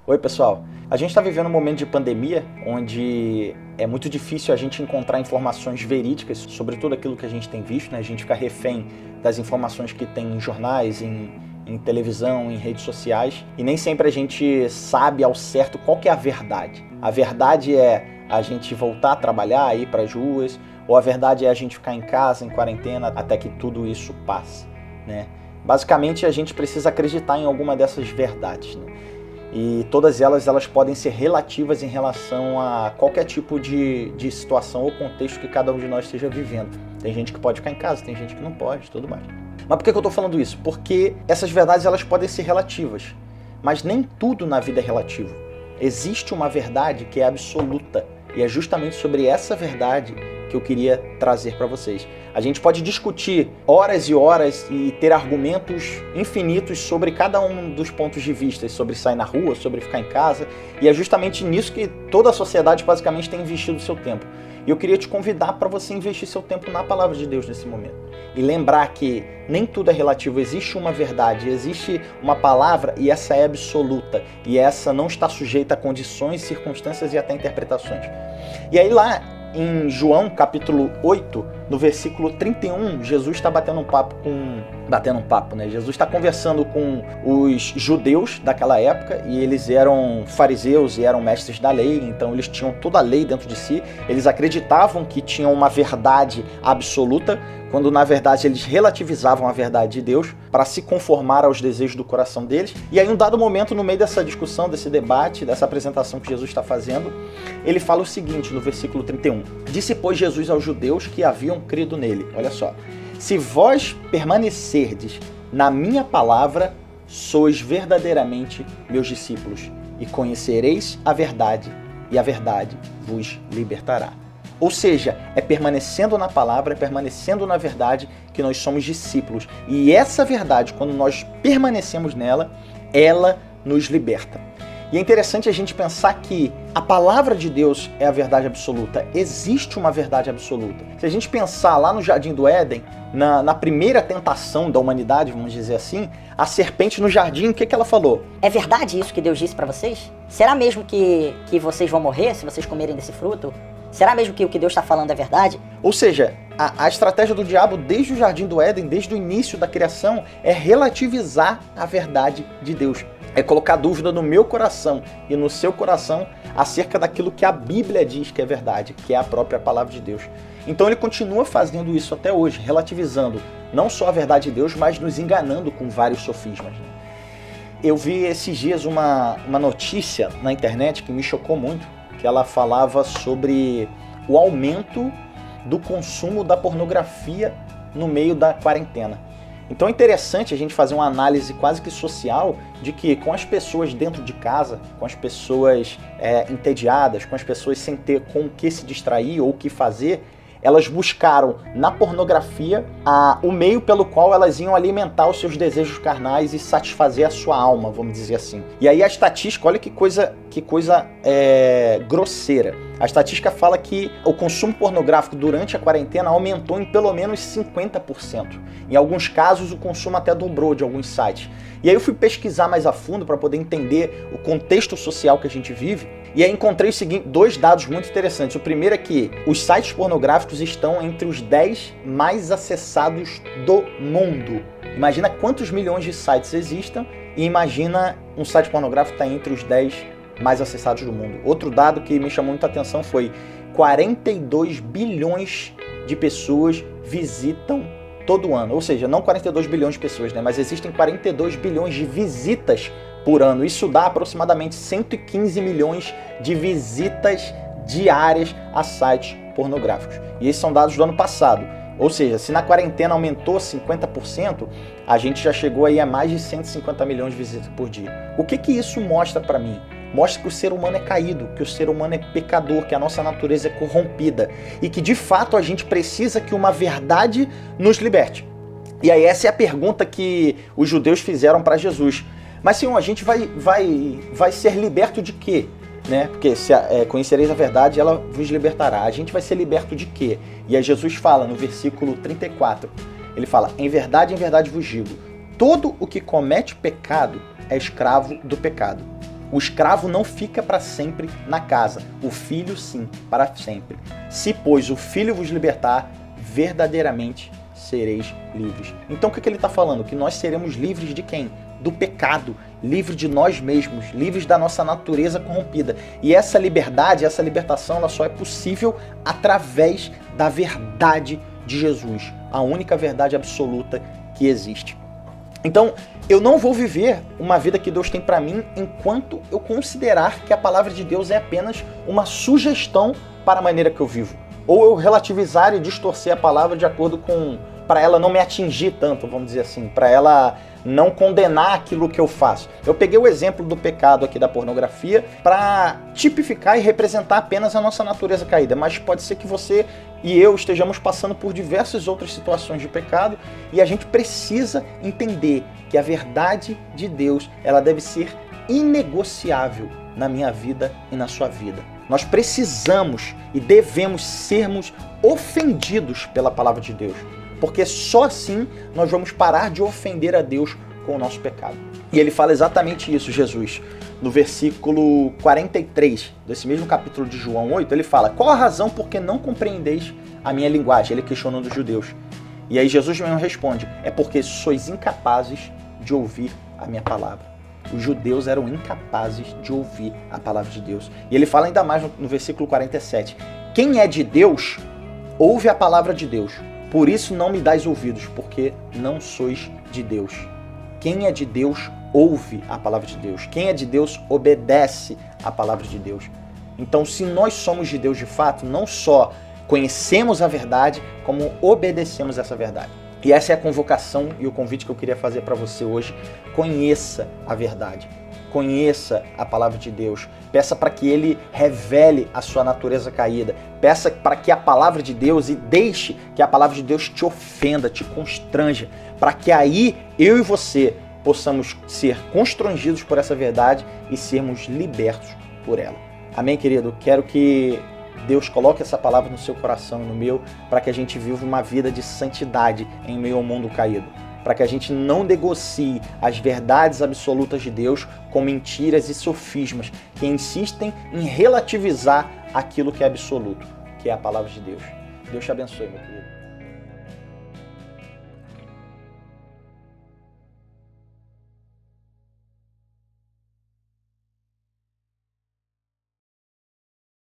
Oi, pessoal. A gente está vivendo um momento de pandemia onde é muito difícil a gente encontrar informações verídicas sobre tudo aquilo que a gente tem visto, né? A gente fica refém das informações que tem em jornais, em televisão, em redes sociais, e nem sempre a gente sabe ao certo qual que é a verdade. A verdade é a gente voltar a trabalhar, ir para as ruas, ou a verdade é a gente ficar em casa, em quarentena, até que tudo isso passe, né? Basicamente, a gente precisa acreditar em alguma dessas verdades, né? E todas elas podem ser relativas em relação a qualquer tipo de situação ou contexto que cada um de nós esteja vivendo. Tem gente que pode ficar em casa, tem gente que não pode, tudo mais. Mas por que eu estou falando isso? Porque essas verdades elas podem ser relativas, mas nem tudo na vida é relativo. Existe uma verdade que é absoluta, e é justamente sobre essa verdade que eu queria trazer para vocês. A gente pode discutir horas e horas e ter argumentos infinitos sobre cada um dos pontos de vista, sobre sair na rua, sobre ficar em casa, e é justamente nisso que toda a sociedade basicamente tem investido o seu tempo. E eu queria te convidar para você investir seu tempo na palavra de Deus nesse momento. E lembrar que nem tudo é relativo, existe uma verdade, existe uma palavra e essa é absoluta. E essa não está sujeita a condições, circunstâncias e até interpretações. E aí lá em João capítulo 8, no versículo 31, Jesus está batendo um papo, né? Jesus está conversando com os judeus daquela época, e eles eram fariseus e eram mestres da lei, então eles tinham toda a lei dentro de si, eles acreditavam que tinham uma verdade absoluta, quando na verdade eles relativizavam a verdade de Deus para se conformar aos desejos do coração deles. E aí, em um dado momento, no meio dessa discussão, desse debate, dessa apresentação que Jesus está fazendo, ele fala o seguinte no versículo 31. Disse, pois, Jesus aos judeus que haviam crido nele. Olha só. Se vós permanecerdes na minha palavra, sois verdadeiramente meus discípulos, e conhecereis a verdade, e a verdade vos libertará. Ou seja, é permanecendo na palavra, é permanecendo na verdade que nós somos discípulos. E essa verdade, quando nós permanecemos nela, ela nos liberta. E é interessante a gente pensar que a palavra de Deus é a verdade absoluta. Existe uma verdade absoluta. Se a gente pensar lá no Jardim do Éden, na primeira tentação da humanidade, vamos dizer assim, a serpente no jardim, o que ela falou? É verdade isso que Deus disse para vocês? Será mesmo que vocês vão morrer se vocês comerem desse fruto? Será mesmo que o que Deus está falando é verdade? Ou seja, a estratégia do diabo desde o Jardim do Éden, desde o início da criação, é relativizar a verdade de Deus. É colocar dúvida no meu coração e no seu coração acerca daquilo que a Bíblia diz que é verdade, que é a própria palavra de Deus. Então ele continua fazendo isso até hoje, relativizando não só a verdade de Deus, mas nos enganando com vários sofismas. Eu vi esses dias uma notícia na internet que me chocou muito, que ela falava sobre o aumento do consumo da pornografia no meio da quarentena. Então é interessante a gente fazer uma análise quase que social de que com as pessoas dentro de casa, com as pessoas entediadas, com as pessoas sem ter com o que se distrair ou o que fazer, elas buscaram na pornografia o meio pelo qual elas iam alimentar os seus desejos carnais e satisfazer a sua alma, vamos dizer assim. E aí a estatística, olha que coisa grosseira. A estatística fala que o consumo pornográfico durante a quarentena aumentou em pelo menos 50%. Em alguns casos, o consumo até dobrou de alguns sites. E aí eu fui pesquisar mais a fundo para poder entender o contexto social que a gente vive. E aí encontrei dois dados muito interessantes. O primeiro é que os sites pornográficos estão entre os 10 mais acessados do mundo. Imagina quantos milhões de sites existam e imagina um site pornográfico está entre os 10 mais acessados do mundo. Outro dado que me chamou muita atenção foi 42 bilhões de pessoas visitam todo ano. Ou seja, não 42 bilhões de pessoas, né? Mas existem 42 bilhões de visitas por ano. Isso dá aproximadamente 115 milhões de visitas diárias a sites pornográficos. E esses são dados do ano passado. Ou seja, se na quarentena aumentou 50%, a gente já chegou aí a mais de 150 milhões de visitas por dia. O que isso mostra para mim? Mostra que o ser humano é caído, que o ser humano é pecador, que a nossa natureza é corrompida e que de fato a gente precisa que uma verdade nos liberte. E aí essa é a pergunta que os judeus fizeram para Jesus. Mas Senhor, a gente vai ser liberto de quê? Né? Porque se conhecereis a verdade, ela vos libertará. A gente vai ser liberto de quê? E aí Jesus fala no versículo 34, ele fala, em verdade vos digo, todo o que comete pecado é escravo do pecado. O escravo não fica para sempre na casa, o filho sim, para sempre. Se, pois, o filho vos libertar, verdadeiramente sereis livres. Então o que ele está falando? Que nós seremos livres de quem? Do pecado, livres de nós mesmos, livres da nossa natureza corrompida. E essa liberdade, essa libertação, ela só é possível através da verdade de Jesus, a única verdade absoluta que existe. Então, eu não vou viver uma vida que Deus tem para mim enquanto eu considerar que a palavra de Deus é apenas uma sugestão para a maneira que eu vivo. Ou eu relativizar e distorcer a palavra de acordo com... para ela não me atingir tanto, vamos dizer assim, para ela não condenar aquilo que eu faço. Eu peguei o exemplo do pecado aqui da pornografia para tipificar e representar apenas a nossa natureza caída, mas pode ser que você e eu estejamos passando por diversas outras situações de pecado e a gente precisa entender que a verdade de Deus, ela deve ser inegociável na minha vida e na sua vida. Nós precisamos e devemos sermos ofendidos pela palavra de Deus, porque só assim nós vamos parar de ofender a Deus com o nosso pecado. E ele fala exatamente isso, Jesus. No versículo 43 desse mesmo capítulo de João 8, ele fala: qual a razão por que não compreendeis a minha linguagem? Ele questionando os judeus. E aí Jesus mesmo responde: é porque sois incapazes de ouvir a minha palavra. Os judeus eram incapazes de ouvir a palavra de Deus. E ele fala ainda mais no versículo 47. Quem é de Deus, ouve a palavra de Deus. Por isso não me dais ouvidos, porque não sois de Deus. Quem é de Deus, ouve a palavra de Deus. Quem é de Deus, obedece a palavra de Deus. Então, se nós somos de Deus de fato, não só conhecemos a verdade, como obedecemos essa verdade. E essa é a convocação e o convite que eu queria fazer para você hoje. Conheça a verdade. Conheça a palavra de Deus. Peça para que Ele revele a sua natureza caída. Peça para que a palavra de Deus, e deixe que a palavra de Deus te ofenda, te constranja, para que aí eu e você possamos ser constrangidos por essa verdade e sermos libertos por ela. Amém, querido? Quero que Deus coloque essa palavra no seu coração e no meu, para que a gente viva uma vida de santidade em meio ao mundo caído. Para que a gente não negocie as verdades absolutas de Deus com mentiras e sofismas que insistem em relativizar aquilo que é absoluto, que é a palavra de Deus. Deus te abençoe, meu querido.